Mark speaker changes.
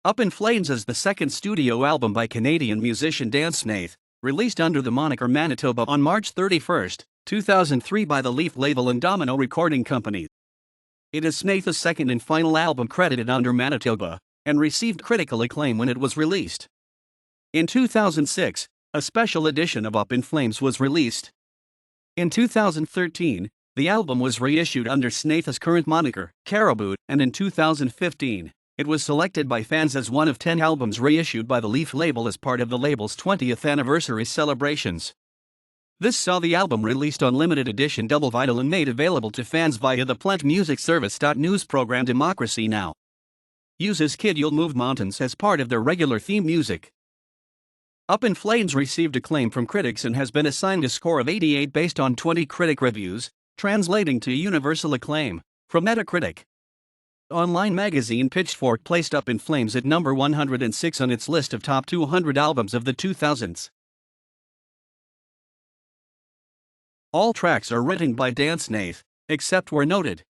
Speaker 1: Up in Flames is the second studio album by Canadian musician Dan Snaith, released under the moniker Manitoba on March 31, 2003 by the Leaf label and Domino recording company. It is Snaith's second and final album credited under Manitoba, and received critical acclaim when it was released. In 2006, a special edition of Up in Flames was released. In 2013, the album was reissued under Snaith's current moniker, Caribou, and in 2015, it was selected by fans as one of 10 albums reissued by the Leaf label as part of the label's 20th anniversary celebrations. This saw the album released on limited edition double vinyl and made available to fans via the Plant music service. News program Democracy Now! Uses Kid You'll Move Mountains as part of their regular theme music. Up in Flames received acclaim from critics and has been assigned a score of 88 based on 20 critic reviews, translating to universal acclaim from Metacritic. Online magazine Pitchfork placed Up in Flames at number 106 on its list of top 200 albums of the 2000s. All tracks are written by Dan Snaith, except where noted.